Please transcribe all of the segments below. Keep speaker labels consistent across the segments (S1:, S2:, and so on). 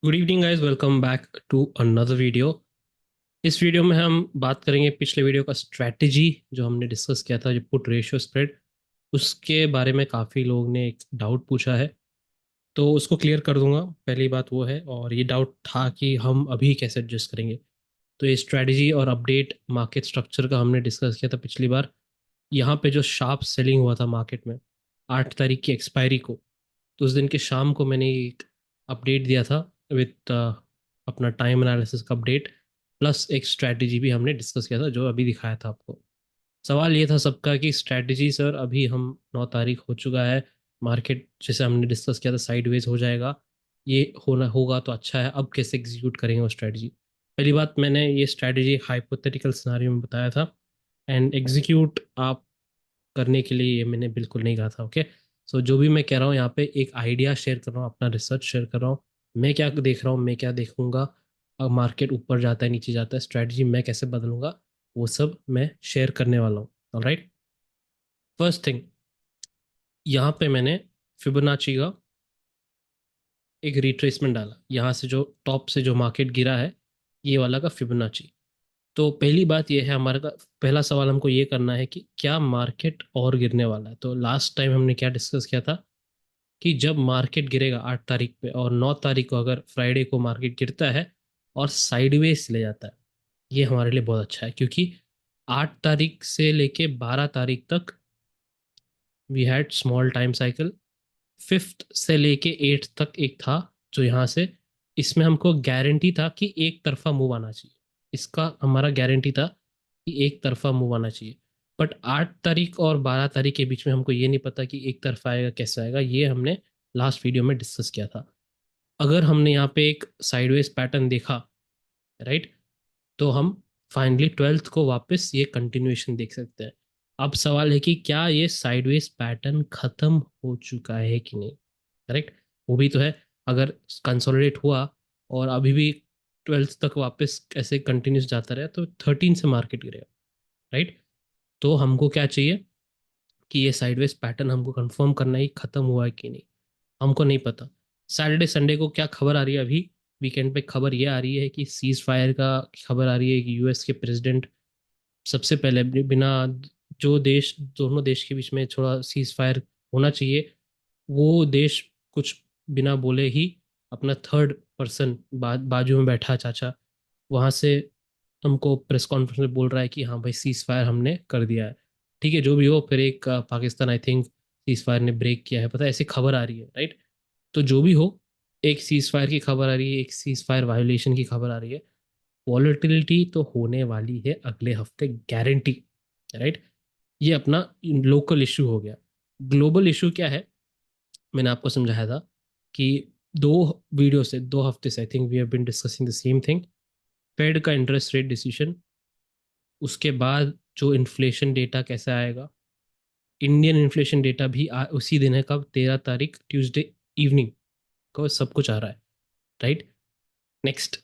S1: Good evening guys, welcome back to another video. इस video में हम बात करेंगे पिछले वीडियो का स्ट्रैटेजी जो हमने डिस्कस किया था, जो पुट रेशियो स्प्रेड। उसके बारे में काफ़ी लोगों ने एक डाउट पूछा है, तो उसको क्लियर कर दूंगा। पहली बात वो है, और ये डाउट था कि हम अभी कैसे एडजस्ट करेंगे। तो ये स्ट्रैटेजी और अपडेट मार्केट स्ट्रक्चर का हमने डिस्कस किया था पिछली बार। यहाँ पे जो शार्प सेलिंग हुआ था मार्केट में 8 तारीख की एक्सपायरी को, तो उस दिन के शाम को मैंने एक अपडेट दिया था विथ अपना टाइम एनालिसिस का अपडेट, प्लस एक स्ट्रैटेजी भी हमने डिस्कस किया था जो अभी दिखाया था आपको। सवाल ये था सबका कि स्ट्रैटेजी सर, अभी हम 9 तारीख हो चुका है, मार्केट जैसे हमने डिस्कस किया था साइडवेज हो जाएगा, ये होना होगा तो अच्छा है, अब कैसे एग्जीक्यूट करेंगे वो स्ट्रैटेजी। पहली बात, मैंने ये स्ट्रैटेजी हाइपोथेटिकल सिनारियो में बताया था, एंड एग्जीक्यूट आप करने के लिए ये मैंने बिल्कुल नहीं कहा था। ओके, सो जो भी मैं कह रहा हूँ यहाँ पे एक आइडिया शेयर कर रहा हूँ, अपना रिसर्च शेयर कर रहा हूँ। मैं क्या देख रहा हूँ, मैं क्या देखूंगा, अब मार्केट ऊपर जाता है नीचे जाता है, स्ट्रैटेजी मैं कैसे बदलूंगा, वो सब मैं शेयर करने वाला हूँ। ऑलराइट, फर्स्ट थिंग, यहाँ पे मैंने फिबोनाची का एक रिट्रेसमेंट डाला, यहाँ से जो टॉप से जो मार्केट गिरा है, ये वाला का फिबोनाची। तो पहली बात ये है, हमारे का पहला सवाल हमको ये करना है कि क्या मार्केट और गिरने वाला है। तो लास्ट टाइम हमने क्या डिस्कस किया था कि जब मार्केट गिरेगा 8 तारीख पे और 9 तारीख को अगर फ्राइडे को मार्केट गिरता है और साइडवेज चले जाता है, ये हमारे लिए बहुत अच्छा है, क्योंकि 8 तारीख से लेके 12 तारीख तक we had small time cycle. Fifth से लेके एट्थ तक एक था जो यहाँ से, इसमें हमको गारंटी था कि एक तरफा मूव आना चाहिए। इसका हमारा गारंटी था कि एक तरफा मूव आना चाहिए। बट 8 तारीख और 12 तारीख के बीच में हमको ये नहीं पता कि एक तरफा आएगा कैसे आएगा, ये हमने लास्ट वीडियो में डिस्कस किया था। अगर हमने यहाँ पे एक साइडवेज पैटर्न देखा, राइट, तो हम फाइनली 12th को वापस ये कंटिन्यूएशन देख सकते हैं। अब सवाल है कि क्या ये साइडवेज पैटर्न खत्म हो चुका है कि नहीं। करेक्ट, वो भी तो है। अगर कंसोलिडेट हुआ और अभी भी 12th तक वापस ऐसे कंटिन्यूस जाता रहा तो 13 से मार्केट गिरेगा। राइट, तो हमको क्या चाहिए कि ये साइडवेज पैटर्न हमको कंफर्म करना ही खत्म हुआ है कि नहीं, हमको नहीं पता। सैटरडे संडे को क्या खबर आ रही है अभी, वीकेंड पे खबर ये आ रही है कि सीज फायर का खबर आ रही है कि यूएस के प्रेसिडेंट सबसे पहले बिना, जो देश दोनों देश के बीच में थोड़ा सीज फायर होना चाहिए, वो देश कुछ बिना बोले ही अपना थर्ड पर्सन बाजू में बैठा चाचा वहां से हमको प्रेस कॉन्फ्रेंस में बोल रहा है कि हाँ भाई सीज फायर हमने कर दिया है। ठीक है, जो भी हो, फिर एक Pakistan I think cease fire ने ब्रेक किया है, पता है, ऐसी खबर आ रही है। राइट, तो जो भी हो, एक सीज फायर की खबर आ रही है, एक सीज फायर वायोलेशन की खबर आ रही है। वॉलेटिलिटी तो होने वाली है अगले हफ्ते, गारंटी। राइट, ये अपना लोकल इशू हो गया। ग्लोबल इशू क्या है, मैंने आपको समझाया था कि दो वीडियो से 2 हफ्ते से I think we have been discussing the same thing. Fed का इंटरेस्ट रेट डिसीजन, उसके बाद जो इन्फ्लेशन डेटा कैसा आएगा, इंडियन इन्फ्लेशन डेटा भी उसी दिन है, कब, 13 तारीख ट्यूसडे इवनिंग को सब कुछ आ रहा है। राइट, नेक्स्ट,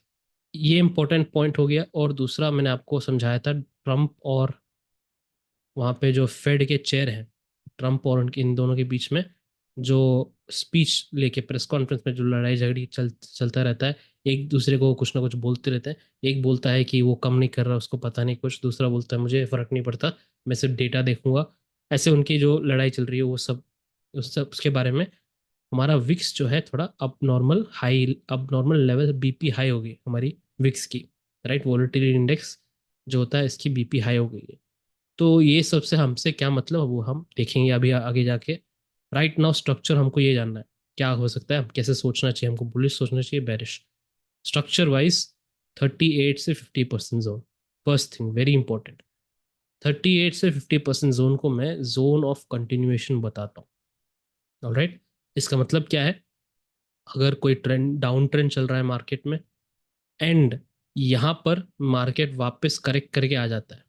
S1: ये इंपॉर्टेंट पॉइंट हो गया। और दूसरा मैंने आपको समझाया था, ट्रम्प और वहाँ पे जो फेड के चेयर हैं, ट्रम्प और उनके इन दोनों के बीच में जो स्पीच लेके प्रेस कॉन्फ्रेंस में जो लड़ाई झगड़ी चलता रहता है, एक दूसरे को कुछ ना कुछ बोलते रहते हैं। एक बोलता है कि वो कम नहीं कर रहा, उसको पता नहीं कुछ, दूसरा बोलता है मुझे फर्क नहीं पड़ता, मैं सिर्फ डेटा देखूंगा। ऐसे उनकी जो लड़ाई चल रही है वो सब, उस सब उसके बारे में हमारा विक्स जो है थोड़ा अब नॉर्मल हाई, अब नॉर्मल लेवल बीपी हाई हो गई हमारी विक्स की। राइट, वोलेटिलिटी इंडेक्स जो होता है इसकी बीपी हाई हो गई है। तो ये सबसे हमसे क्या मतलब वो हम देखेंगे अभी आगे जाके। राइट नाउ स्ट्रक्चर हमको ये जानना है क्या हो सकता है, कैसे सोचना चाहिए हमको, बुलिश सोचना चाहिए, बेरिश। स्ट्रक्चर वाइज 38 से 50% zone, first thing very important. 38 से 50% जोन को मैं जोन ऑफ कंटिन्यूएशन बताता हूँ। ऑलराइट, इसका मतलब क्या है, अगर कोई ट्रेंड डाउन ट्रेंड चल रहा है मार्केट में, एंड यहाँ पर मार्केट वापस करेक्ट करके आ जाता है,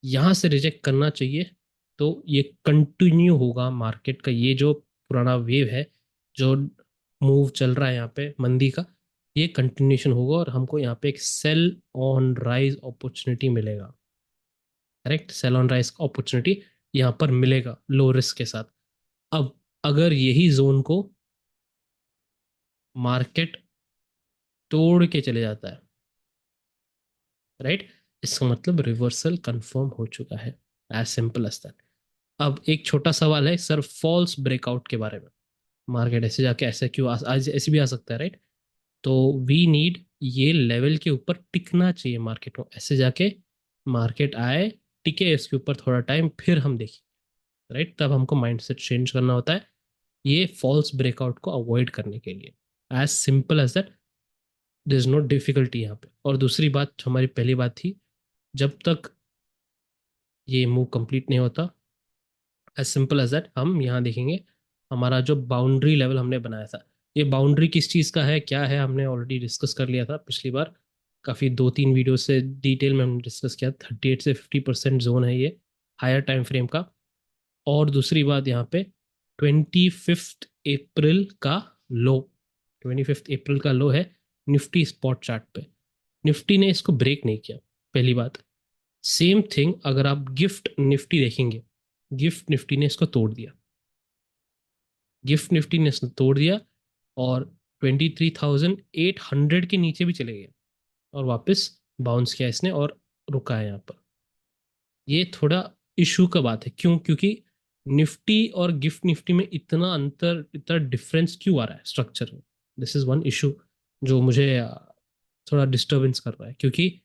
S1: यहाँ से रिजेक्ट करना चाहिए, तो ये कंटिन्यू होगा मार्केट का, ये जो पुराना वेव है, जो मूव चल रहा है यहाँ पे मंदी का, ये कंटिन्यूशन होगा और हमको यहाँ पे एक सेल ऑन राइज अपॉर्चुनिटी मिलेगा। Correct, sell on rise opportunity यहाँ पर मिलेगा लो रिस्क के साथ। अब अगर यही जोन को मार्केट तोड़ के चले जाता है, राइट। इसका मतलब रिवर्सल कंफर्म हो चुका है, एज सिंपल एज दैट। अब एक छोटा सवाल है सर, फॉल्स ब्रेकआउट के बारे में। मार्केट ऐसे जाके ऐसे क्यों आज ऐसे भी आ सकता है, राइट। तो वी नीड ये लेवल के ऊपर टिकना चाहिए मार्केट को, ऐसे जाके मार्केट आए, टिके इसके ऊपर थोड़ा टाइम, फिर हम देखें, राइट। तब हमको माइंडसेट चेंज करना होता है ये फॉल्स ब्रेकआउट को अवॉइड करने के लिए, as simple as that. There is no difficulty यहाँ पे। और दूसरी बात जो हमारी पहली बात थी, जब तक ये मूव कंप्लीट नहीं होता, एज सिंपल एज दैट, हम यहाँ देखेंगे हमारा जो बाउंड्री लेवल हमने बनाया था। ये बाउंड्री किस चीज़ का है, क्या है, हमने ऑलरेडी डिस्कस कर लिया था पिछली बार। काफ़ी 2-3 वीडियो से डिटेल में हमने डिस्कस किया। 38 से 50% जोन है ये, हायर टाइम फ्रेम का। और दूसरी बात यहाँ पे 25 अप्रैल का लो, 25 अप्रैल का लो है निफ्टी स्पॉट चार्ट पे। निफ्टी ने इसको ब्रेक नहीं किया, पहली बात। सेम थिंग अगर आप गिफ्ट निफ्टी देखेंगे, गिफ्ट निफ्टी ने इसको तोड़ दिया, गिफ्ट निफ्टी ने इसको तोड़ दिया और 23,800 के नीचे भी चले गए और वापस बाउंस किया इसने और रुका है यहाँ पर। ये थोड़ा इशू का बात है, क्यों? क्योंकि निफ्टी और गिफ्ट निफ्टी में इतना अंतर, इतना डिफरेंस क्यों आ रहा है स्ट्रक्चर में? दिस इज वन इशू जो मुझे थोड़ा डिस्टर्बेंस कर रहा है। क्योंकि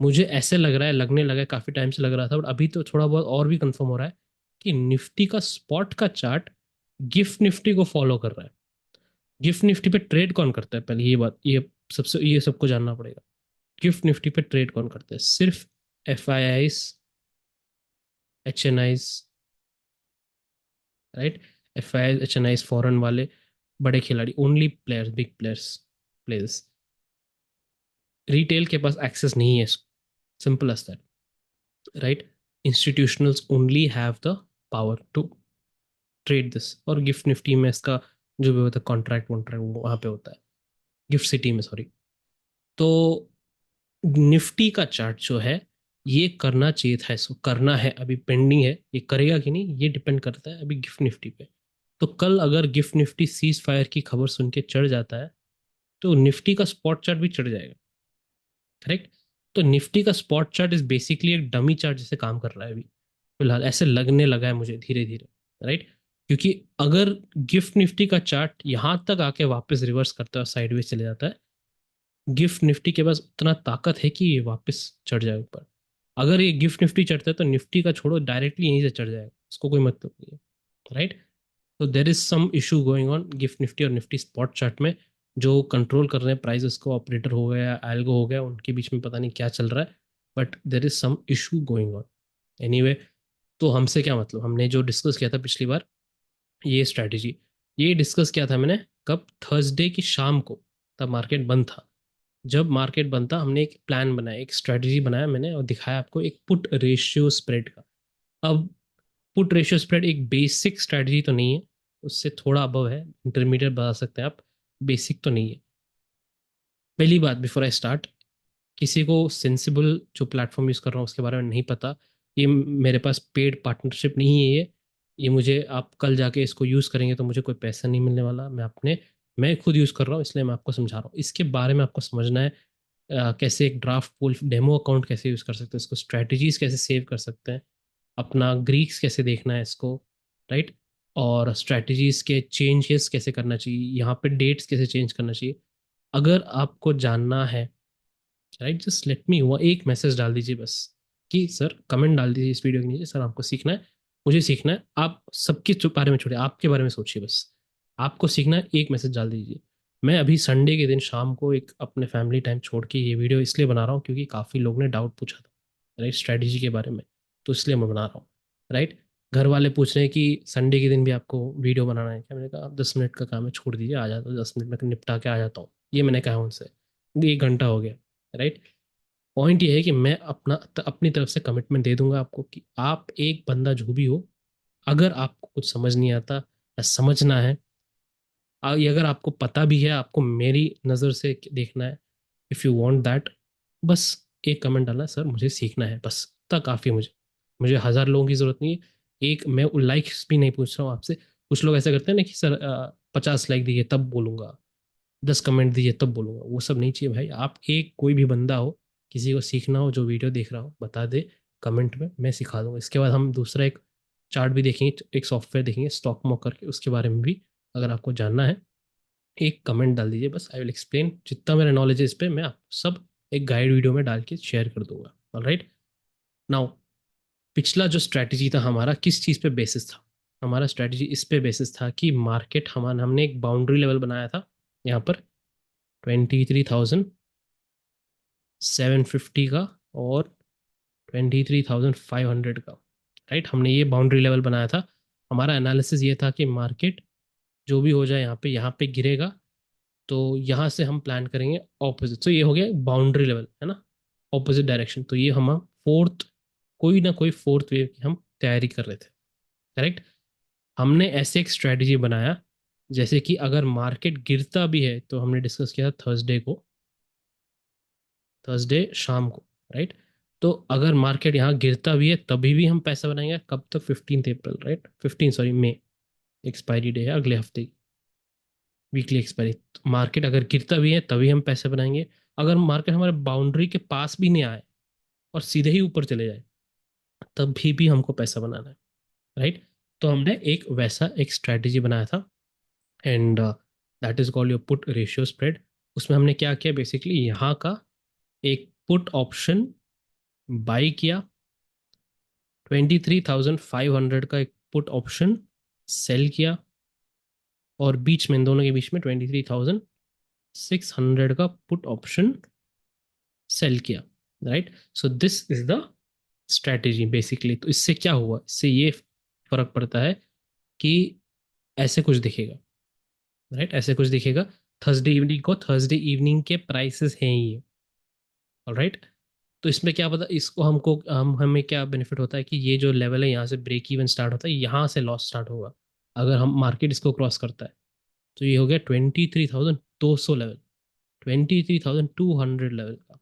S1: मुझे ऐसे लग रहा है, लगने लगा है, काफ़ी टाइम से लग रहा था, बट अभी तो थोड़ा बहुत और भी कंफर्म हो रहा है कि निफ्टी का स्पॉट का चार्ट गिफ्ट निफ्टी को फॉलो कर रहा है। गिफ्ट निफ्टी पे ट्रेड कौन करता है, पहले ये बात, ये सबको जानना पड़ेगा। गिफ्ट निफ्टी पे ट्रेड कौन करता है? सिर्फ F I Is, H N Is, right. F I I H N Is, foreign वाले बड़े खिलाड़ी, only players, big players, players. Retail के पास एक्सेस नहीं है, simple as that, right. Institutionals only have the power to trade this. और GIFT Nifty में इसका जो भी होता है कॉन्ट्रैक्ट वॉन्ट्रैक्ट, वो वहाँ पे होता है, गिफ्ट सिटी में, सॉरी। तो निफ्टी का चार्ट जो है, ये करना चाहिए था, इसको करना है, अभी पेंडिंग है। ये करेगा कि नहीं, ये डिपेंड करता है अभी गिफ्ट निफ्टी पे। तो कल अगर गिफ्ट निफ्टी सीज फायर की खबर सुन के चढ़ जाता है, तो निफ्टी का स्पॉट चार्ट भी चढ़ जाएगा, करेक्ट। तो निफ्टी का स्पॉट चार्ट इज बेसिकली एक डमी चार्ट जैसे काम कर रहा है अभी फिलहाल, ऐसे लगने लगा है मुझे धीरे धीरे, राइट। क्योंकि अगर गिफ्ट निफ्टी का चार्ट यहाँ तक आके वापस रिवर्स करता है, साइडवेज चले जाता है, गिफ्ट निफ्टी के पास उतना ताकत है कि ये वापस चढ़ जाए ऊपर। अगर ये गिफ्ट निफ्टी चढ़ता है तो निफ्टी का छोड़ो, डायरेक्टली यहीं से चढ़ जाएगा, उसको कोई मतलब नहीं है, राइट। तो there is some issue going on GIFT Nifty और निफ्टी स्पॉट चार्ट में। जो कंट्रोल कर रहे हैं प्राइसेस को, ऑपरेटर हो गया, एल्गो हो गया, उनके बीच में पता नहीं क्या चल रहा है, but there is some issue going on. Anyway, तो हमसे क्या मतलब, हमने जो डिस्कस किया था पिछली बार, ये स्ट्रैटेजी, ये डिस्कस किया था मैंने कब? थर्सडे की शाम को, तब मार्केट बंद था। जब मार्केट बंद था, हमने एक प्लान बनाया, एक स्ट्रैटेजी बनाया मैंने और दिखाया आपको, एक पुट रेशियो स्प्रेड का। अब पुट रेशियो स्प्रेड एक बेसिक स्ट्रैटेजी तो नहीं है, उससे थोड़ा अबव है, इंटरमीडिएट बता सकते हैं आप, बेसिक तो नहीं है। पहली बात, बिफोर आई स्टार्ट, किसी को सेंसिबल जो प्लेटफॉर्म यूज़ कर रहा हूँ उसके बारे में नहीं पता, ये मेरे पास पेड पार्टनरशिप नहीं है, ये मुझे, आप कल जाके इसको यूज़ करेंगे तो मुझे कोई पैसा नहीं मिलने वाला, मैं खुद यूज़ कर रहा हूँ, इसलिए मैं आपको समझा रहा हूँ। इसके बारे में आपको समझना है, कैसे एक ड्राफ्ट पूल डेमो अकाउंट कैसे यूज़ कर सकते हैं इसको, स्ट्रैटेजीज कैसे सेव कर सकते हैं, अपना ग्रीक्स कैसे देखना है इसको, राइट। और स्ट्रैटेजीज के चेंजेस कैसे करना चाहिए, यहाँ पे डेट्स कैसे चेंज करना चाहिए, अगर आपको जानना है, राइट, जस्ट लेट मी, हुआ एक मैसेज डाल दीजिए बस, कि सर, कमेंट डाल दीजिए इस वीडियो के नीचे, सर आपको सीखना है, मुझे सीखना है। आप सबके बारे में छोड़िए, आपके बारे में सोचिए बस, आपको सीखना है, एक मैसेज डाल दीजिए। मैं अभी संडे के दिन शाम को एक अपने फैमिली टाइम छोड़ के ये वीडियो इसलिए बना रहा हूँ क्योंकि काफ़ी लोग ने डाउट पूछा था, राइट, स्ट्रैटेजी के बारे में, तो इसलिए मैं बना रहा हूँ, राइट। घर वाले पूछ रहे हैं कि संडे के दिन भी आपको वीडियो बनाना है क्या? मैंने कहा 10 मिनट का काम है, छोड़ दीजिए, आ जाता हूँ, 10 मिनट में निपटा के आ जाता हूँ, ये मैंने कहा उनसे। 1 घंटा हो गया, राइट। पॉइंट ये है कि मैं अपनी तरफ से कमिटमेंट दे दूंगा आपको कि आप, एक बंदा जो भी हो, अगर आपको कुछ समझ नहीं आता या समझना है, ये अगर आपको पता भी है, आपको मेरी नज़र से देखना है, इफ़ यू वांट दैट, बस एक कमेंट डालना, सर मुझे सीखना है, बस इतना काफ़ी है मुझे। मुझे 1,000 लोगों की ज़रूरत नहीं है, एक मैं लाइक्स भी नहीं पूछ रहा हूँ आपसे। कुछ लोग ऐसा करते हैं ना कि सर 50 लाइक दिए तब बोलूँगा, 10 कमेंट दीजिए तब बोलूँगा, वो सब नहीं चाहिए भाई। आप एक कोई भी बंदा हो, किसी को सीखना हो, जो वीडियो देख रहा हो, बता दे कमेंट में, मैं सिखा दूंगा। इसके बाद हम दूसरा एक चार्ट भी देखेंगे, एक सॉफ्टवेयर देखेंगे स्टॉक मॉक करके, उसके बारे में भी अगर आपको जानना है एक कमेंट डाल दीजिए बस, आई विल एक्सप्लेन। जितना मेरा नॉलेज है इस पे मैं आप सब एक गाइड वीडियो में डाल के शेयर कर दूंगा। ऑलराइट, नाउ पिछला जो स्ट्रैटेजी था हमारा किस चीज़ पे बेसिस था? हमारा स्ट्रैटेजी इस पे बेसिस था कि मार्केट हमारा, हमने एक बाउंड्री लेवल बनाया था यहाँ पर 23,750 का और 23,500 का। राइट, हमने ये बाउंड्री लेवल बनाया था। हमारा एनालिसिस ये था कि मार्केट जो भी हो जाए यहाँ पे गिरेगा, तो यहाँ से हम प्लान करेंगे ऑपोजिट। तो ये हो गया बाउंड्री लेवल, है ना, ऑपोजिट डायरेक्शन। तो ये हम फोर्थ, कोई ना कोई फोर्थ वेव की हम तैयारी कर रहे थे। करेक्ट, हमने ऐसे एक स्ट्रेटजी बनाया जैसे कि अगर मार्केट गिरता भी है, तो हमने डिस्कस किया थर्सडे को, थर्सडे शाम को। राइट, तो अगर मार्केट यहाँ गिरता भी है तभी भी हम पैसा बनाएंगे। कब तक? 15 अप्रैल, right, 15 sorry May, expiry day है अगले हफ्ते की, वीकली एक्सपायरी। मार्केट अगर गिरता भी है तभी हम पैसे बनाएंगे। अगर मार्केट हमारे बाउंड्री के पास भी नहीं आए और सीधे ही ऊपर चले जाए तब भी हमको पैसा बनाना है। राइट, तो हमने एक वैसा एक स्ट्रैटेजी बनाया था, and that is called your put ratio spread. उसमें हमने क्या किया, बेसिकली यहाँ का एक पुट ऑप्शन बाई किया, 23,500 का एक पुट ऑप्शन सेल किया, और बीच में इन दोनों के बीच में 23,600 का पुट ऑप्शन सेल किया। Right, so this is the strategy basically. तो इससे क्या हुआ, इससे ये फर्क पड़ता है कि ऐसे कुछ दिखेगा। राइट, ऐसे कुछ दिखेगा। थर्सडे इवनिंग को, थर्सडे इवनिंग के प्राइसेस हैं ये। ऑलराइट, तो इसमें क्या पता, इसको हमको हमें क्या बेनिफिट होता है कि ये जो लेवल है यहाँ से ब्रेक इवन स्टार्ट होता है, यहाँ से लॉस स्टार्ट होगा अगर हम मार्केट इसको क्रॉस करता है। तो ये हो गया 23,200 लेवल, 23,200 लेवल का।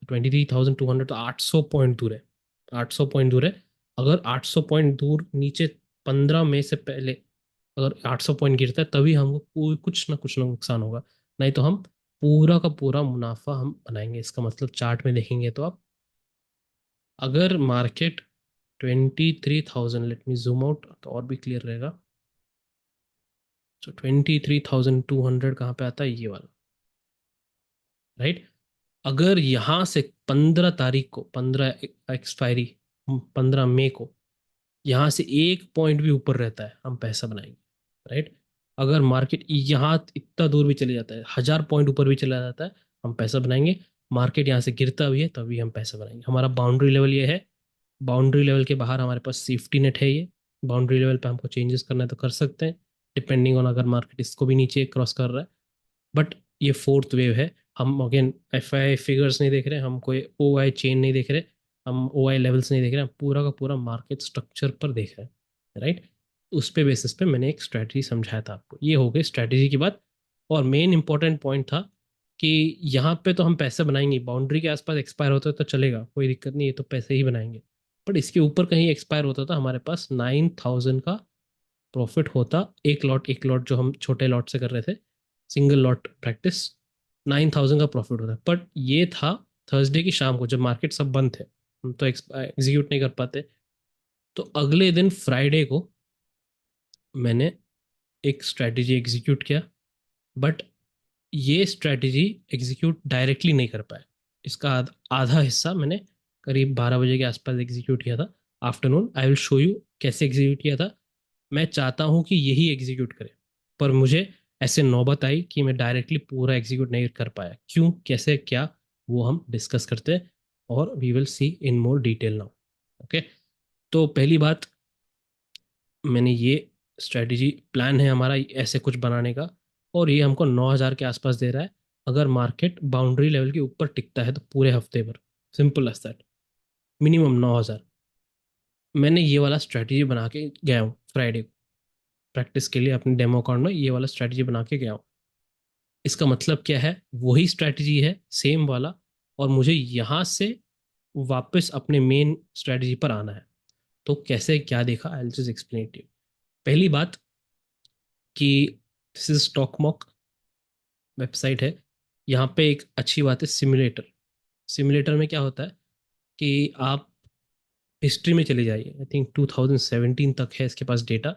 S1: 23,200 तो 800 पॉइंट दूर है, 800 पॉइंट दूर है। अगर 800 पॉइंट दूर नीचे 15 मई से पहले अगर 800 पॉइंट गिरता है तभी हमको कुछ ना नुकसान होगा, नहीं तो हम पूरा का पूरा मुनाफा हम बनाएंगे। इसका मतलब चार्ट में देखेंगे तो आप, अगर market 23,000, let me zoom out तो और भी क्लियर रहेगा। तो 23,200 कहाँ पे आता है, ये वाला। राइट, अगर यहाँ से 15 तारीख को, 15 एक्सपायरी, 15 मई को यहाँ से एक पॉइंट भी ऊपर रहता है हम पैसा बनाएंगे। राइट, अगर मार्केट यहाँ इतना दूर भी चले जाता है, 1,000 पॉइंट ऊपर भी चला जाता है, हम पैसा बनाएंगे। मार्केट यहाँ से गिरता भी है तभी हम पैसा बनाएंगे। हमारा बाउंड्री लेवल ये है। बाउंड्री लेवल के बाहर हमारे पास सेफ्टी नेट है ये। बाउंड्री लेवल पे हमको चेंजेस करना है तो कर सकते हैं, डिपेंडिंग ऑन अगर मार्केट इसको भी नीचे क्रॉस कर रहा है। बट ये फोर्थ वेव है। हम अगेन एफ आई फिगर्स नहीं देख रहे, हम कोई ओ आई चेन नहीं देख रहे, हम ओ आई लेवल्स नहीं देख रहे, हम पूरा का पूरा मार्केट स्ट्रक्चर पर देख रहे हैं। राइट, उस पे बेसिस पे मैंने एक स्ट्रैटेजी समझाया था आपको। ये हो गई स्ट्रैटेजी की बात। और मेन इंपॉर्टेंट पॉइंट था कि यहाँ पे तो हम पैसे बनाएंगे, बाउंड्री के आसपास एक्सपायर होता है तो चलेगा, कोई दिक्कत नहीं है, तो पैसे ही बनाएंगे। बट इसके ऊपर कहीं एक्सपायर होता था, हमारे पास 9,000 का प्रॉफिट होता। एक लॉट जो हम छोटे लॉट से कर रहे थे, सिंगल लॉट प्रैक्टिस, 9,000 का प्रॉफिट होता। बट ये था थर्सडे की शाम को जब मार्केट सब बंद थे, हम तो एग्जीक्यूट नहीं कर पाते। तो अगले दिन फ्राइडे को मैंने एक स्ट्रैटेजी एग्जीक्यूट किया, बट ये स्ट्रैटेजी एग्जीक्यूट डायरेक्टली नहीं कर पाया। इसका आधा हिस्सा मैंने करीब 12 बजे के आसपास एग्जीक्यूट किया था, afternoon. I will show you कैसे एग्जीक्यूट किया था। मैं चाहता हूँ कि यही एग्जीक्यूट करे, पर मुझे ऐसे नौबत आई कि मैं डायरेक्टली पूरा एग्जीक्यूट नहीं कर पाया। क्यों, कैसे, क्या, वो हम डिस्कस करते हैं और we will see in more detail now. Okay, तो पहली बात, मैंने ये स्ट्रेटजी प्लान है हमारा ऐसे कुछ बनाने का, और ये हमको 9,000 के आसपास दे रहा है अगर मार्केट बाउंड्री लेवल के ऊपर टिकता है तो पूरे हफ्ते भर। Simple as that, minimum 9,000। मैंने ये वाला स्ट्रेटजी बना के गया हूँ फ्राइडे को, प्रैक्टिस के लिए अपने डेमो अकाउंट में ये वाला स्ट्रेटजी बना के गया हूँ। इसका मतलब क्या है, वही स्ट्रेटजी है सेम वाला, और मुझे यहाँ से वापस अपने मेन स्ट्रेटजी पर आना है। तो कैसे क्या देखा, I will just explain to you. पहली बात कि this is stock mock, website है। यहाँ पे एक अच्छी बात है सिमुलेटर। सिमुलेटर में क्या होता है कि आप हिस्ट्री में चले जाइए, आई थिंक 2017 तक है इसके पास डेटा।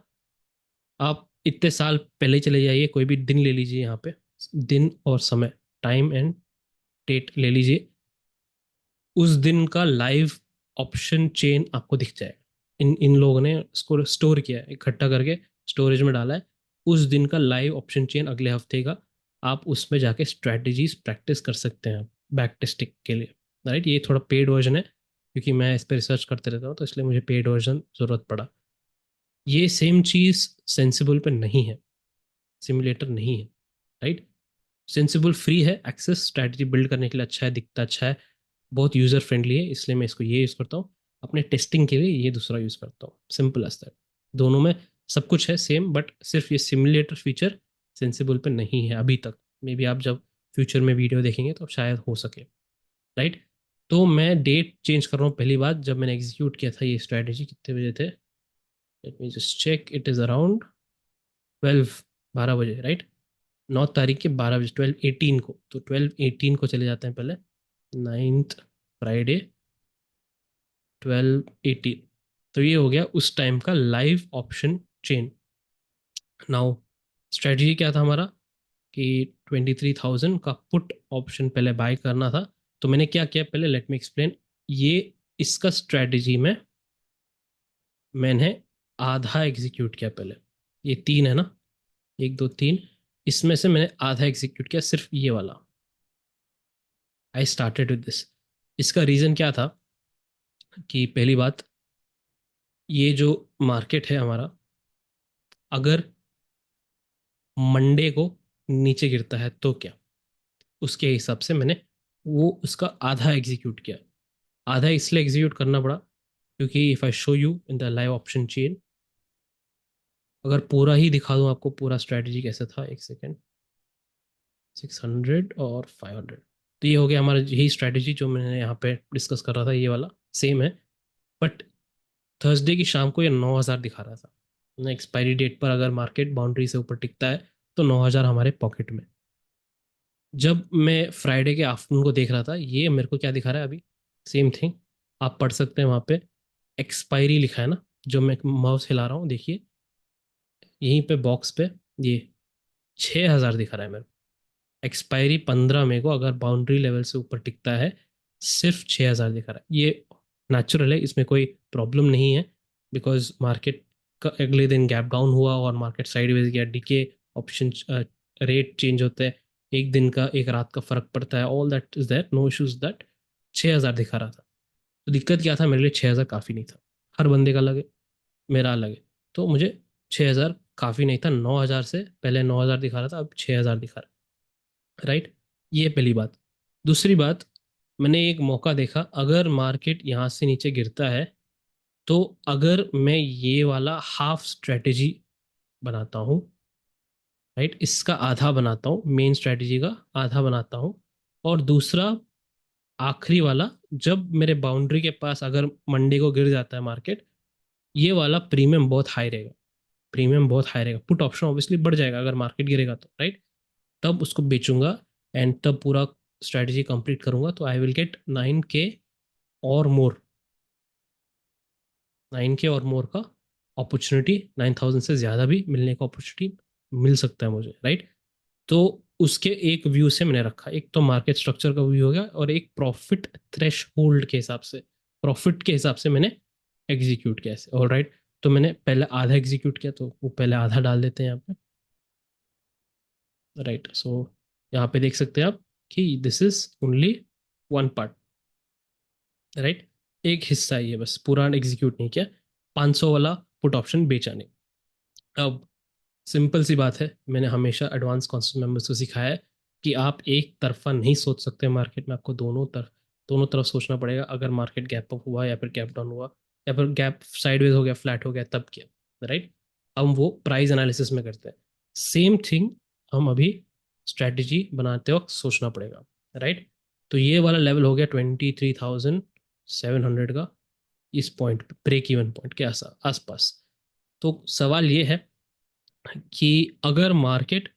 S1: आप इतने साल पहले चले जाइए, कोई भी दिन ले लीजिए यहाँ पे, दिन और समय, टाइम एंड डेट ले लीजिए, उस दिन का लाइव ऑप्शन चेन आपको दिख जाएगा। इन इन लोगों ने इसको स्टोर किया है, इकट्ठा करके स्टोरेज में डाला है। उस दिन का लाइव ऑप्शन चेन अगले हफ्ते का, आप उसमें जाके स्ट्रेटजीज प्रैक्टिस कर सकते हैं बैक टेस्टिंग के लिए। राइट, ये थोड़ा पेड वर्जन है क्योंकि मैं इस पर रिसर्च करते रहता हूँ, तो इसलिए मुझे पेड वर्जन ज़रूरत पड़ा। ये सेम चीज़ सेंसिबल पे नहीं है, सिमुलेटर नहीं है। राइट, सेंसिबल फ्री है, एक्सेस स्ट्रैटेजी बिल्ड करने के लिए अच्छा है, दिखता अच्छा है, बहुत यूज़र फ्रेंडली है, इसलिए मैं इसको ये यूज़ करता हूँ। अपने टेस्टिंग के लिए ये दूसरा यूज़ करता हूँ, सिंपल एज दैट। दोनों में सब कुछ है सेम, बट सिर्फ ये सिमुलेटर फीचर सेंसिबल पे नहीं है अभी तक। मे बी आप जब फ्यूचर में वीडियो देखेंगे तो शायद हो सके। राइट, तो मैं डेट चेंज कर रहा हूँ। पहली बात, जब मैंने एग्जीक्यूट किया था ये स्ट्रैटेजी कितने बजे थे, let me just check, it is around 12 बजे। राइट, 9 तारीख के 12 बजे, 12/18 को। तो 12/18 को चले जाते हैं पहले, 9th फ्राइडे, 12/18। तो ये हो गया उस टाइम का live option chain. Now strategy क्या था हमारा कि 23,000 का पुट ऑप्शन पहले बाय करना था। तो मैंने क्या किया, पहले लेट मी एक्सप्लेन। ये इसका स्ट्रेटजी में मैंने आधा एग्जीक्यूट किया पहले। ये तीन है ना, एक दो तीन, इसमें से मैंने आधा एग्जीक्यूट किया, सिर्फ ये वाला। I started with this. इसका रीज़न क्या था कि पहली बात, ये जो मार्केट है हमारा, अगर मंडे को नीचे गिरता है तो क्या, उसके हिसाब से मैंने वो उसका आधा एग्जीक्यूट किया। आधा इसलिए एग्जीक्यूट करना पड़ा क्योंकि if I show you in the live option chain, अगर पूरा ही दिखा दूँ आपको, पूरा स्ट्रैटेजी कैसे था, एक सेकेंड, 600 और 500। तो ये हो गया हमारा यही स्ट्रैटेजी जो मैंने यहाँ पे डिस्कस कर रहा था, ये वाला सेम है। बट थर्सडे की शाम को ये 9,000 दिखा रहा था ना। एक्सपायरी डेट पर अगर मार्केट बाउंड्री से ऊपर टिकता है तो 9,000 हमारे पॉकेट में। जब मैं फ्राइडे के आफ्टरनून को देख रहा था, ये मेरे को क्या दिखा रहा है अभी, सेम थिंग। आप पढ़ सकते हैं वहाँ पे एक्सपायरी लिखा है ना, जो मैं माउस हिला रहा हूँ देखिए, यहीं पे बॉक्स पे ये 6,000 दिखा रहा है मेरे को। एक्सपायरी 15 मई को अगर बाउंड्री लेवल से ऊपर टिकता है, सिर्फ 6,000 दिखा रहा है। ये नेचुरल है, इसमें कोई प्रॉब्लम नहीं है, बिकॉज मार्केट का अगले दिन गैप डाउन हुआ और मार्केट साइडवेज गया, डीके ऑप्शन रेट चेंज होते हैं, एक दिन का एक रात का फर्क पड़ता है, all that is that, no issues that. 6,000 दिखा रहा था। तो दिक्कत क्या था, मेरे लिए 6,000 काफ़ी नहीं था। हर बंदे का अलग है, मेरा अलग है। तो मुझे 6,000 काफ़ी नहीं था। 9,000 से पहले 9,000 दिखा रहा था, अब 6,000 दिखा रहा है। राइट, ये पहली बात। दूसरी बात, मैंने एक मौका देखा, अगर मार्केट यहाँ से नीचे गिरता है तो अगर मैं ये वाला हाफ स्ट्रेटेजी बनाता हूँ, राइट, इसका आधा बनाता हूँ, मेन स्ट्रेटेजी का आधा बनाता हूँ, और दूसरा आखिरी वाला, जब मेरे बाउंड्री के पास अगर मंडे को गिर जाता है मार्केट, ये वाला प्रीमियम बहुत हाई रहेगा। प्रीमियम बहुत हाई रहेगा, पुट ऑप्शन ऑब्वियसली बढ़ जाएगा अगर मार्केट गिरेगा तो, राइट। तब उसको बेचूंगा एंड तब पूरा स्ट्रेटजी कंप्लीट करूंगा, तो आई विल गेट 9K और मोर, 9K और मोर का अपॉर्चुनिटी, 9,000 से ज़्यादा भी मिलने का अपॉर्चुनिटी मिल सकता है मुझे, राइट। तो उसके एक व्यू से मैंने रखा, एक तो मार्केट स्ट्रक्चर का व्यू हो गया और एक प्रॉफिट थ्रेश होल्ड के हिसाब से, प्रॉफिट के हिसाब से मैंने एग्जीक्यूट किया ऐसे, और राइट। तो मैंने पहले आधा एग्जीक्यूट किया, तो वो पहले आधा डाल देते हैं यहाँ पे, राइट। सो यहाँ पे देख सकते हैं आप कि this is only one part, right. एक हिस्सा ही है बस, पूरा एग्जीक्यूट नहीं किया। 500 वाला पुट ऑप्शन बेचा नहीं। अब सिंपल सी बात है, मैंने हमेशा एडवांस कॉन्सेप्ट मेंबर्स को सिखाया है कि आप एक तरफा नहीं सोच सकते मार्केट में, आपको दोनों तरफ सोचना पड़ेगा। अगर मार्केट गैप अप हुआ या फिर गैप डाउन हुआ या फिर गैप साइडवेज हो गया, फ्लैट हो गया, तब क्या, राइट। हम वो प्राइस एनालिसिस में करते हैं। सेम थिंग हम अभी स्ट्रेटजी बनाते वक्त सोचना पड़ेगा, राइट। तो ये वाला लेवल हो गया 23,700 का, इस पॉइंट ब्रेक इवन पॉइंट के आसपास। तो सवाल ये है कि अगर मार्केट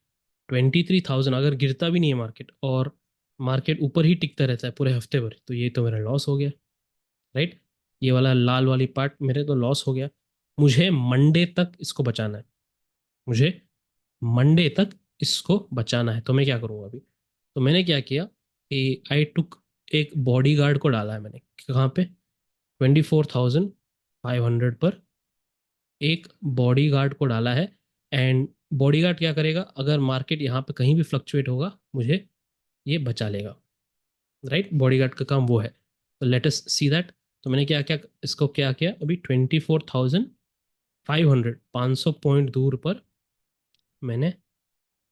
S1: 23,000 अगर गिरता भी नहीं है मार्केट और मार्केट ऊपर ही टिकता रहता है पूरे हफ्ते भर, तो ये तो मेरा लॉस हो गया, राइट। ये वाला लाल वाली पार्ट मेरे तो लॉस हो गया। मुझे मंडे तक इसको बचाना है, मुझे मंडे तक इसको बचाना है। तो मैं क्या करूँगा अभी? तो मैंने क्या किया कि आई टुक एक बॉडी गार्ड को डाला है मैंने। कहाँ पे? 24,500 पर एक बॉडी गार्ड को डाला है। एंड बॉडी गार्ड क्या करेगा? अगर मार्केट यहाँ पे कहीं भी फ्लक्चुएट होगा, मुझे ये बचा लेगा, राइट। बॉडी गार्ड का काम वो है। तो लेट अस सी दैट। तो मैंने क्या क्या इसको क्या किया अभी? 24,500, 500 पॉइंट दूर पर मैंने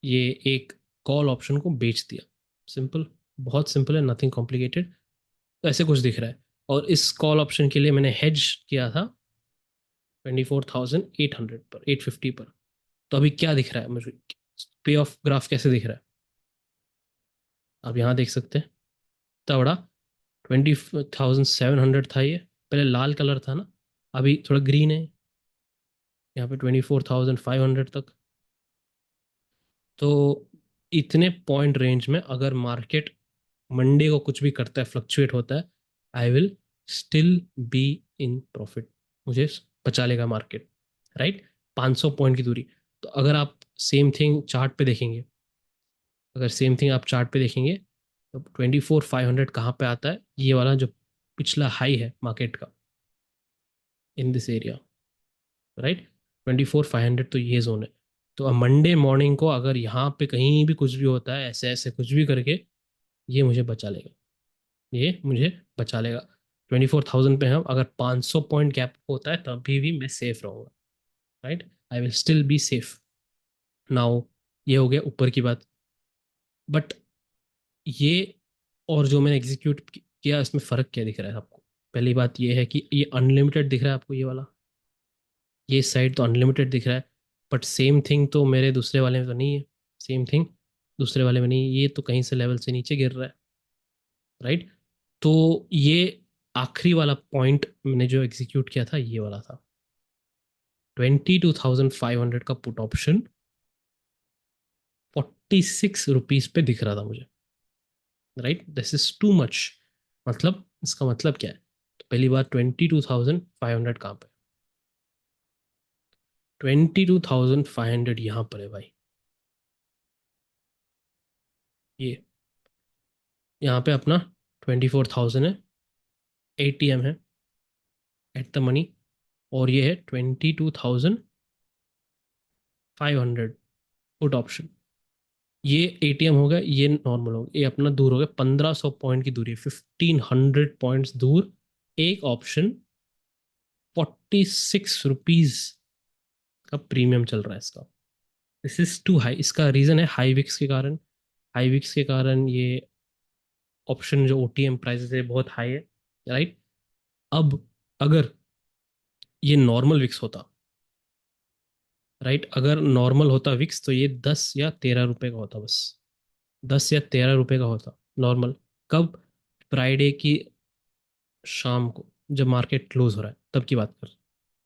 S1: ये एक कॉल ऑप्शन को बेच दिया। सिंपल, बहुत सिंपल है, नथिंग कॉम्प्लिकेटेड। तो ऐसे कुछ दिख रहा है। और इस कॉल ऑप्शन के लिए मैंने हेज किया था 24,800 पर, 850 पर। तो अभी क्या दिख रहा है मुझे? पे ऑफ ग्राफ कैसे दिख रहा है? आप यहाँ देख सकते हैं। इतना बड़ा 20,700 था ये, पहले लाल कलर था ना, अभी थोड़ा ग्रीन है। यहाँ पे 24,500 तक। तो इतने पॉइंट रेंज में अगर मार्केट मंडे को कुछ भी करता है, फ्लक्चुएट होता है, I will still be in profit. मुझे बचा लेगा मार्केट, राइट। 500 पॉइंट की दूरी। तो अगर आप सेम थिंग चार्ट पे देखेंगे, अगर सेम थिंग आप चार्ट पे देखेंगे, तो 24,500 कहाँ पे आता है? ये वाला जो पिछला हाई है मार्केट का, इन दिस एरिया, राइट। 24,500 तो ये जोन है। तो अब मंडे मॉर्निंग को अगर यहाँ पे कहीं भी कुछ भी होता है, ऐसे ऐसे कुछ भी करके, ये मुझे बचा लेगा, ये मुझे बचा लेगा। 24,000 पे हम अगर 500 पॉइंट गैप होता है तभी भी मैं सेफ रहूँगा, right. I will still be safe. Now ये हो गया ऊपर की बात। बट ये और जो मैंने एग्जीक्यूट किया, इसमें फ़र्क क्या दिख रहा है आपको? पहली बात ये है कि ये अनलिमिटेड दिख रहा है आपको, ये वाला, ये साइड तो अनलिमिटेड दिख रहा है। बट सेम थिंग तो मेरे दूसरे वाले में तो नहीं है। सेम थिंग दूसरे वाले में नहीं है, ये तो कहीं से लेवल से नीचे गिर रहा है, राइट। तो ये आखिरी वाला पॉइंट मैंने जो एग्जीक्यूट किया था, ये वाला था 22,500 का पुट ऑप्शन 46 रुपीज पे दिख रहा था मुझे, right. This is too much. मतलब इसका मतलब क्या है? तो पहली बार 22,500 कहाँ पे? 22,500 यहाँ पर है भाई। ये यहाँ पे अपना 24,000 है, एटीएम है एट द मनी। और ये है 22,500 पुट ऑप्शन। ये एटीएम हो गया, ये नॉर्मल हो गया, ये अपना दूर हो गया। 1,500 पॉइंट की दूरी है, 1,500 पॉइंट्स दूर एक ऑप्शन। 46 रुपीज का प्रीमियम चल रहा है इसका। This is too high. इसका रीजन है हाई विक्स के कारण। हाई विक्स के कारण ये ऑप्शन जो ओटीएम प्राइस है बहुत हाई है, राइट। अब अगर ये नॉर्मल विक्स होता, राइट, अगर नॉर्मल होता विक्स, तो ये 10 या 13 रुपए का होता बस। 10 या 13 रुपए का होता नॉर्मल। कब? फ्राइडे की शाम को, जब मार्केट क्लोज हो रहा है तब की बात कर,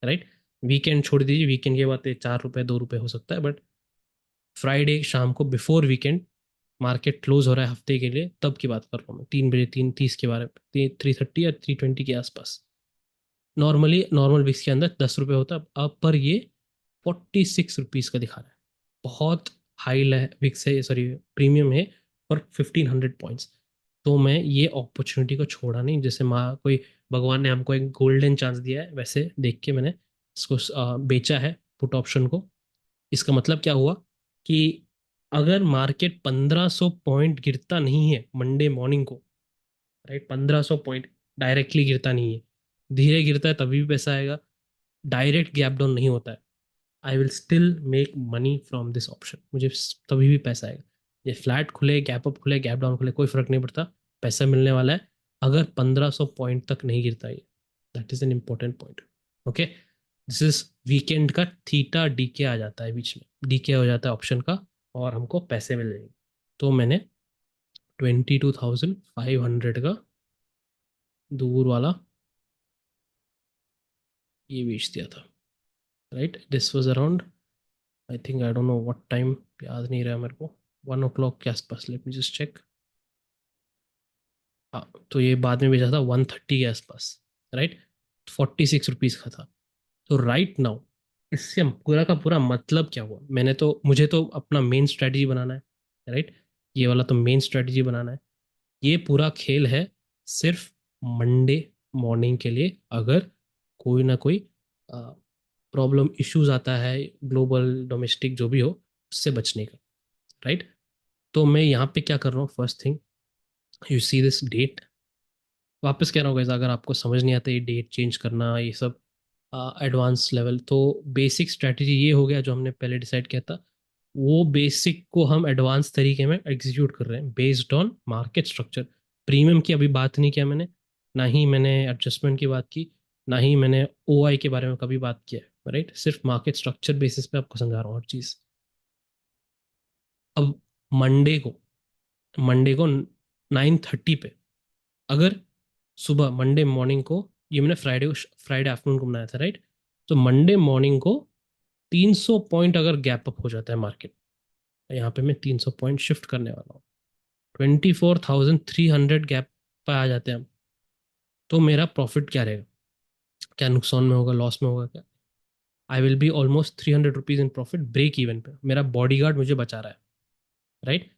S1: राइट। वीकेंड छोड़ दीजिए, वीकेंड की बात है, 4 रुपए 2 रुपए हो सकता है, बट फ्राइडे शाम को बिफोर वीकेंड मार्केट क्लोज हो रहा है हफ्ते के लिए, तब की बात कर रहा हूँ मैं। 3 बजे 3:30 के बारे में, 3:30 या 3:20 के आसपास। नॉर्मली नॉर्मल विक्स के अंदर 10 रुपए होता है, अब पर ये 46 रुपीज का दिखा रहा है। बहुत हाई विक्स है, सॉरी प्रीमियम है, और 1,500 पॉइंट्स। तो मैं ये अपॉर्चुनिटी को छोड़ा नहीं। जैसे माँ कोई, भगवान ने हमको एक गोल्डन चांस दिया है, वैसे देख के मैंने इसको बेचा है पुट ऑप्शन को। इसका मतलब क्या हुआ कि अगर मार्केट 1,500 पॉइंट गिरता नहीं है मंडे मॉर्निंग को, राइट, 1,500 पॉइंट डायरेक्टली गिरता नहीं है, धीरे गिरता है तभी भी पैसा आएगा, डायरेक्ट गैप डाउन नहीं होता है, I will still make money from this option. मुझे तभी भी पैसा आएगा। ये फ्लैट खुले, गैप अप खुले, गैप डाउन खुले, कोई फर्क नहीं पड़ता, पैसा मिलने वाला है। अगर 1,500 पॉइंट तक नहीं गिरता ये, that is an important point. Okay, this is weekend का थीटा डीके आ जाता है बीच में, डीके हो जाता है ऑप्शन का, और हमको पैसे मिल जाएंगे। तो मैंने 22,500 का दूर वाला ये बेच दिया था, right. This was around, I think, I don't know what time, याद नहीं रहा मेरे को। 1 o'clock के आसपास, लेट मी जस्ट चेक। हाँ, तो ये बाद में बेचा था 1:30 के आसपास, राइट। 46 रुपीज़ का था। तो राइट नाउ इससे पूरा का पूरा मतलब क्या हुआ, मुझे तो अपना मेन स्ट्रेटजी बनाना है, राइट। ये वाला तो मेन स्ट्रेटजी बनाना है। ये पूरा खेल है सिर्फ मंडे मॉर्निंग के लिए, अगर कोई ना कोई प्रॉब्लम इश्यूज आता है, ग्लोबल डोमेस्टिक जो भी हो, उससे बचने का, राइट। तो मैं यहाँ पे क्या कर रहा हूँ, first thing, you see this date. वापस कह रहा हूँ guys, अगर आपको समझ नहीं आता ये डेट चेंज करना ये सब एडवांस लेवल, तो बेसिक स्ट्रेटजी ये हो गया जो हमने पहले डिसाइड किया था, वो बेसिक को हम एडवांस तरीके में एग्जीक्यूट कर रहे हैं based on market structure. Premium की अभी बात नहीं किया मैंने, ना ही मैंने एडजस्टमेंट की बात की, ना ही मैंने ओआई के बारे में कभी बात किया है, राइट। सिर्फ मार्केट स्ट्रक्चर बेसिस पे आपको समझा रहा हूँ हर चीज़। अब मंडे को मंडे को 9:30 पे, अगर सुबह मंडे मॉर्निंग को, ये मैंने फ्राइडे आफ्टरनून को बनाया था, राइट। तो मंडे मॉर्निंग को 300 पॉइंट अगर गैप अप हो जाता है मार्केट, यहाँ पे मैं 300 पॉइंट शिफ्ट करने वाला हूँ, 24,300 गैप पे आ जाते हैं हम, तो मेरा प्रॉफिट क्या रहेगा, क्या नुकसान में होगा, लॉस में होगा क्या? I will be almost 300 rupees in profit, break even पे मेरा बॉडीगार्ड मुझे बचा रहा है, राइट।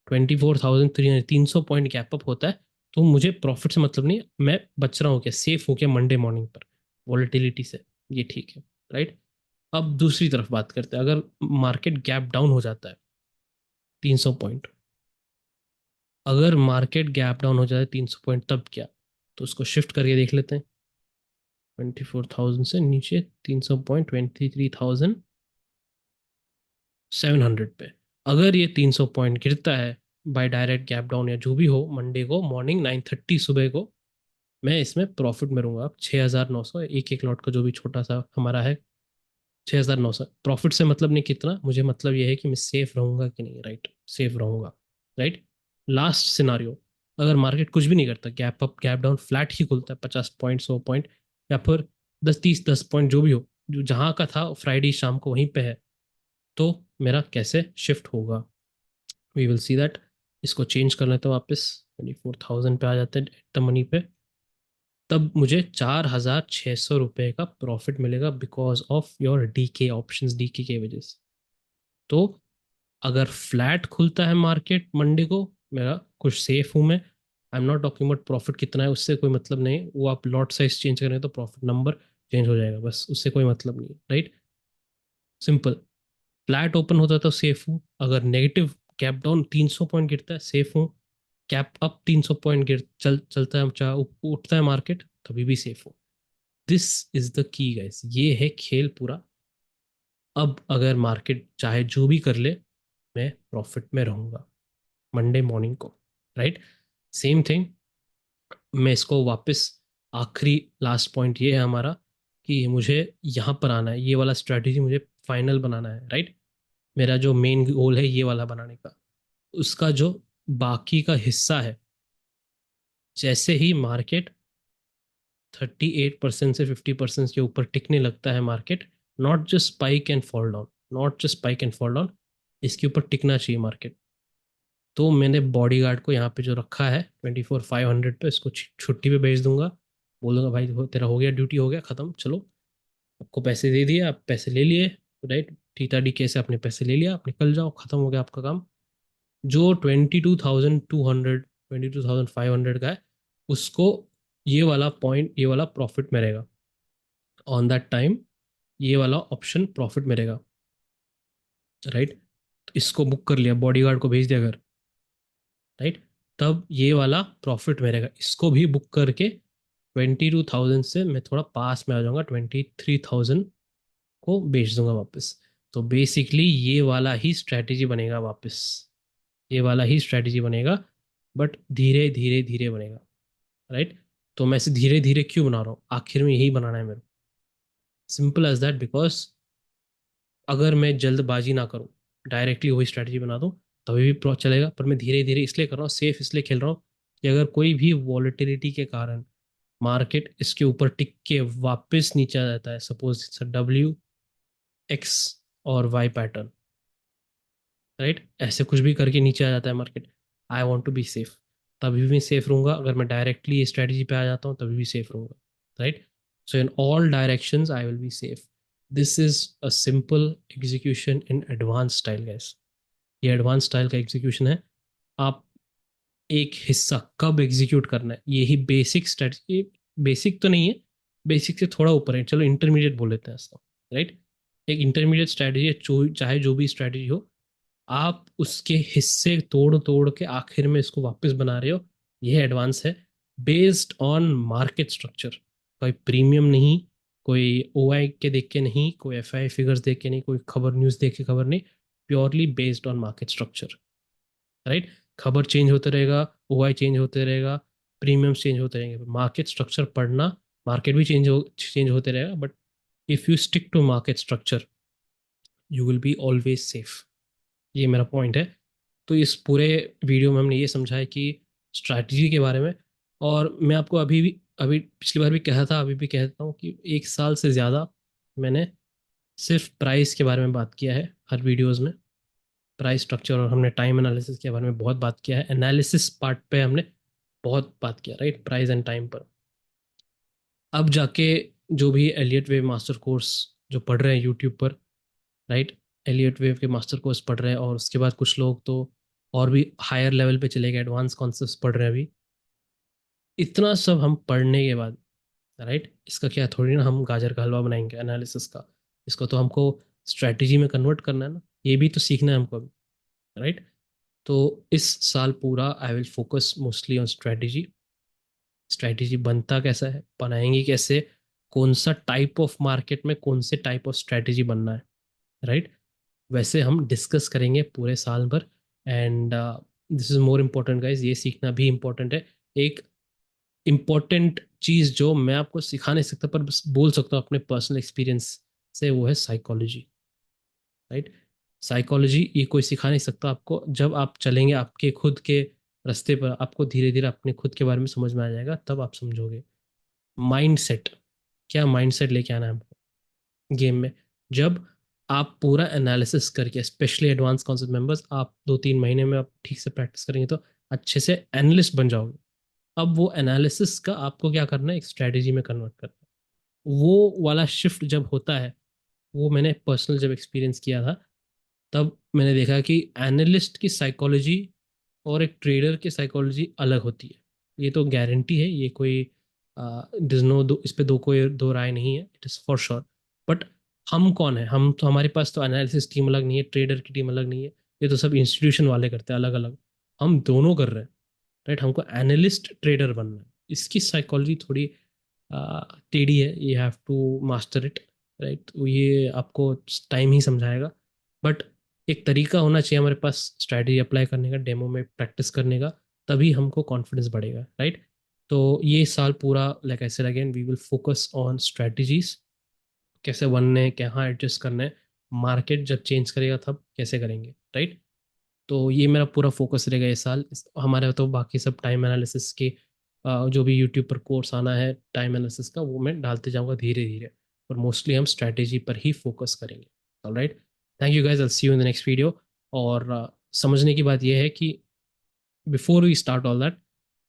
S1: 24,300, 300 पॉइंट गैप अप होता है, तो मुझे प्रॉफिट से मतलब नहीं, मैं बच रहा हूँ क्या, सेफ हो क्या मंडे मॉर्निंग पर वॉलेटिलिटी से, ये ठीक है, राइट। अब दूसरी तरफ बात करते हैं, अगर मार्केट गैप डाउन हो जाता है 300 पॉइंट, अगर मार्केट गैप डाउन हो जाए 300 पॉइंट, तब क्या? तो उसको शिफ्ट करके देख लेते हैं, 24,000 से नीचे 300 पॉइंट, 23,700 पे। अगर ये 300 पॉइंट गिरता है बाय डायरेक्ट गैप डाउन या जो भी हो, मंडे को मॉर्निंग 9:30 सुबह को, मैं इसमें प्रॉफिट में रहूंगा। अब 6,900, एक एक लॉट का जो भी छोटा सा हमारा है, 6,900 प्रॉफिट से मतलब नहीं कितना, मुझे मतलब ये है कि मैं सेफ रहूंगा कि नहीं, राइट, सेफ रहूंगा, राइट। लास्ट सिनारियो, अगर मार्केट कुछ भी नहीं करता, gap up gap down flat ही खुलता है, 50 पॉइंट, 100 पॉइंट, या फिर 10, 30, 10 पॉइंट जो भी हो, जो जहाँ का था फ्राइडे शाम को वहीं पे है, तो मेरा कैसे शिफ्ट होगा, वी विल सी दैट। इसको चेंज कर लेते हैं वापस, 24,000 पे आ जाते हैं एट द मनी पे। तब मुझे 4,600 रुपये का प्रॉफिट मिलेगा because of your decay options, decay की वजह से। तो अगर फ्लैट खुलता है मार्केट मंडे को, मेरा कुछ सेफ हूँ मैं। I am not talking about profit कितना है, उससे कोई मतलब नहीं, वो आप लॉट साइज चेंज करें तो प्रॉफिट नंबर चेंज हो जाएगा, बस उससे कोई मतलब नहीं, राइट। सिंपल। फ्लैट ओपन होता है तो सेफ हूँ, अगर नेगेटिव कैप डाउन 300 पॉइंट गिरता है सेफ हूँ, कैप अप 300 पॉइंट चलता है, चाहे उठता है मार्केट, तभी भी सेफ हूँ। This is the key guys, ये है खेल पूरा। अब अगर मार्केट चाहे जो भी कर ले, मैं प्रॉफिट में रहूंगा मंडे मॉर्निंग को, राइट। सेम थिंग, मैं इसको वापस, आखिरी लास्ट पॉइंट ये है हमारा, कि मुझे यहाँ पर आना है, ये वाला स्ट्रेटजी मुझे फाइनल बनाना है, राइट। मेरा जो मेन गोल है ये वाला बनाने का, उसका जो बाकी का हिस्सा है, जैसे ही मार्केट 38% से 50% के ऊपर टिकने लगता है market, not just spike and fall down, not just spike and fall down, इसके ऊपर टिकना चाहिए मार्केट। तो मैंने बॉडीगार्ड को यहाँ पे जो रखा है 24,500 पे, इसको छुट्टी पे भेज दूंगा, बोलूंगा भाई तेरा हो गया, ड्यूटी हो गया खत्म, चलो, आपको पैसे दे दिए, आप पैसे ले लिए, राइट। थीटा डी के से अपने पैसे ले लिया, आप निकल जाओ, खत्म हो गया आपका काम। जो 22,200, 22,500 का है, उसको ये वाला पॉइंट, ये वाला प्रॉफिट में रहेगा ऑन दैट टाइम, ये वाला ऑप्शन प्रॉफिट में रहेगा, राइट। तो इसको बुक कर लिया, बॉडीगार्ड को भेज दिया घर, राइट। तब ये वाला प्रॉफिट में रहेगा, इसको भी बुक करके 22,000 से मैं थोड़ा पास में आ जाऊंगा, 23,000 को बेच दूंगा वापस। तो बेसिकली ये वाला ही स्ट्रैटेजी बनेगा वापस, ये वाला ही स्ट्रैटेजी बनेगा, बट धीरे धीरे धीरे बनेगा, राइट। तो मैं इसे धीरे धीरे क्यों बना रहा हूँ, आखिर में यही बनाना है मेरे को, सिंपल एज दैट। बिकॉज अगर मैं जल्दबाजी ना करूँ, डायरेक्टली वही स्ट्रैटेजी बना दूँ, तभी भी प्रो चलेगा, पर मैं धीरे धीरे इसलिए कर रहा हूँ, सेफ इसलिए खेल रहा हूँ, कि अगर कोई भी वॉलेटिलिटी के कारण मार्केट इसके ऊपर टिक के वापस नीचे आ जाता है, सपोज इट्स डब्ल्यू एक्स और वाई पैटर्न, राइट। ऐसे कुछ भी करके नीचे आ जाता है market, I want to be safe, तभी भी सेफ रहूँगा। अगर मैं डायरेक्टली ये स्ट्रेटजी पे आ जाता हूँ तभी भी सेफ रहूँगा, right. So in all directions I will be safe. This is a simple execution in advance style gas. ये एडवांस स्टाइल का एग्जीक्यूशन है। आप एक हिस्सा कब एग्जीक्यूट करना है, यही बेसिक स्ट्रेटजी। बेसिक तो नहीं है, बेसिक से थोड़ा ऊपर है, चलो इंटरमीडिएट बोल लेते हैं इसको, राइट। एक इंटरमीडिएट स्ट्रेटजी है, चाहे जो भी स्ट्रेटजी हो, आप उसके हिस्से तोड़ तोड़ के आखिर में इसको वापस बना रहे हो, यह एडवांस है। बेस्ड ऑन मार्केट स्ट्रक्चर, कोई प्रीमियम नहीं, कोई ओ आई के देख के नहीं, कोई एफ आई फिगर्स देख के नहीं, कोई खबर न्यूज़ देख के खबर नहीं, purely based on market structure, right. खबर चेंज होते रहेगा, ओ आई चेंज होते रहेगा, प्रीमियम्स चेंज होते रहेंगे, मार्केट स्ट्रक्चर पढ़ना, मार्केट भी चेंज होते रहेगा, but if you stick to market structure you will be always safe. ये मेरा पॉइंट है। तो इस पूरे वीडियो में हमने ये समझा है कि स्ट्रैटेजी के बारे में। और मैं आपको अभी पिछली बार भी कहा था, अभी भी कहता हूँ कि 1 साल से ज़्यादा मैंने सिर्फ प्राइस के बारे में बात किया है हर वीडियोस में। प्राइस स्ट्रक्चर, और हमने टाइम एनालिसिस के बारे में बहुत बात किया है, एनालिसिस पार्ट पे हमने बहुत बात किया, राइट, प्राइस एंड टाइम पर। अब जाके जो भी एलियट वेव मास्टर कोर्स जो पढ़ रहे हैं यूट्यूब पर, राइट, एलियट वेव के मास्टर कोर्स पढ़ रहे हैं, और उसके बाद कुछ लोग तो और भी हायर लेवल पे चले गए, एडवांस कॉन्सेप्ट्स पढ़ रहे हैं अभी। इतना सब हम पढ़ने के बाद, राइट, इसका क्या थोड़ी ना हम गाजर का हलवा बनाएंगे एनालिसिस का। इसको तो हमको स्ट्रैटेजी में कन्वर्ट करना है ना, ये भी तो सीखना है हमको अभी, राइट। तो इस साल पूरा I will focus mostly on strategy. Strategy बनता कैसा है, बनाएंगे कैसे, कौन सा टाइप ऑफ मार्केट में कौन से टाइप ऑफ स्ट्रैटेजी बनना है, राइट। वैसे हम डिस्कस करेंगे पूरे साल भर। And this is more important guys, ये सीखना भी इम्पोर्टेंट है। एक इम्पोर्टेंट चीज़ जो मैं आपको सिखा नहीं सकता पर बस बोल सकता हूँ अपने पर्सनल एक्सपीरियंस से, वो है साइकोलॉजी, राइट। साइकोलॉजी ये कोई सिखा नहीं सकता आपको, जब आप चलेंगे आपके खुद के रास्ते पर, आपको धीरे धीरे अपने खुद के बारे में समझ में आ जाएगा, तब आप समझोगे। माइंड सेट, क्या माइंड सेट लेके आना है हमको गेम में। जब आप पूरा एनालिसिस करके, स्पेशली एडवांस कॉन्सेप्ट मेंबर्स, आप 2-3 महीने में आप ठीक से प्रैक्टिस करेंगे तो अच्छे से एनालिस्ट बन जाओगे। अब वो एनालिसिस का आपको क्या करना है, एक स्ट्रैटेजी में कन्वर्ट करना है। वो वाला शिफ्ट जब होता है, वो मैंने पर्सनल जब एक्सपीरियंस किया था, तब मैंने देखा कि एनालिस्ट की साइकोलॉजी और एक ट्रेडर की साइकोलॉजी अलग होती है। ये तो गारंटी है, ये कोई डिज नो दो, इस पे कोई दो राय नहीं है, it is for sure. But हम कौन है, हम तो, हमारे पास तो एनालिसिस टीम अलग नहीं है, ट्रेडर की टीम अलग नहीं है, ये तो सब इंस्टीट्यूशन वाले करते हैं अलग अलग। हम दोनों कर रहे हैं, राइट। हमको एनालिस्ट ट्रेडर बनना है, इसकी साइकोलॉजी थोड़ी टेढ़ी है, you have to master it, right. ये आपको टाइम ही समझाएगा, बट एक तरीका होना चाहिए हमारे पास स्ट्रैटेजी अप्लाई करने का, डेमो में प्रैक्टिस करने का, तभी हमको कॉन्फिडेंस बढ़ेगा, राइट। तो ये साल पूरा, like I said again, we will focus on strategies, कैसे बनने, कहाँ एडजस्ट करना है, मार्केट जब चेंज करेगा तब कैसे करेंगे, राइट। तो ये मेरा पूरा फोकस रहेगा इस साल। हमारे तो बाकी सब टाइम एनालिसिस के जो भी यूट्यूब पर कोर्स आना है टाइम एनालिसिस का, वो मैं डालते जाऊंगा धीरे धीरे, और मोस्टली हम स्ट्रैटेजी पर ही फोकस करेंगे। Alright, thank you guys, I see you in the next video. और समझने की बात यह है कि before we start all that,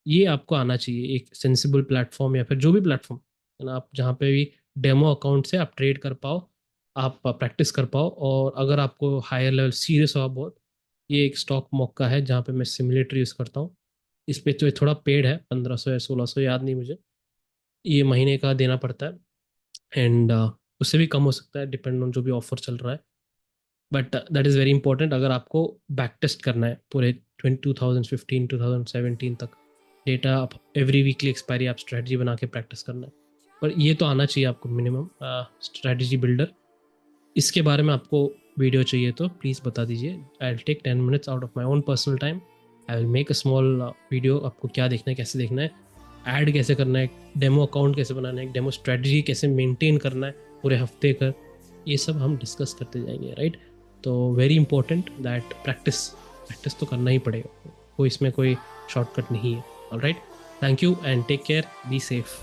S1: ये आपको आना चाहिए एक सेंसिबल प्लेटफॉर्म, या फिर जो भी प्लेटफॉर्म है ना, आप जहाँ पे भी डेमो अकाउंट से आप ट्रेड कर पाओ, आप प्रैक्टिस कर पाओ। और अगर आपको हायर लेवल सीरियस हो आप बहुत, ये एक स्टॉक मौका है जहाँ पे मैं सिमुलेटर यूज़ करता हूँ। इस पे तो ये थोड़ा पेड है, 1500 या 1600, याद नहीं मुझे, ये महीने का देना पड़ता है। एंड उससे भी कम हो सकता है, डिपेंड ऑन जो भी ऑफर चल रहा है। But that is very important अगर आपको बैक टेस्ट करना है पूरे 2015 2017 तक डेटा, आप एवरी वीकली एक्सपायरी आप स्ट्रैटेजी बना के प्रैक्टिस करना है। पर ये तो आना चाहिए आपको मिनिमम, स्ट्रैटेजी बिल्डर। इसके बारे में आपको वीडियो चाहिए तो प्लीज़ बता दीजिए, I will take 10 minutes out of my own personal time, I will make a small video. आपको क्या देखना है, कैसे देखना है, ऐड कैसे करना है, डेमो अकाउंट कैसे बनाना है, डेमो स्ट्रैटेजी कैसे मेंटेन करना है पूरे हफ्ते का, ये सब हम डिस्कस करते जाएंगे, राइट। तो very important that practice, practice तो करना ही पड़ेगा, कोई इसमें कोई शॉर्टकट नहीं है। Alright, thank you and take care, be safe.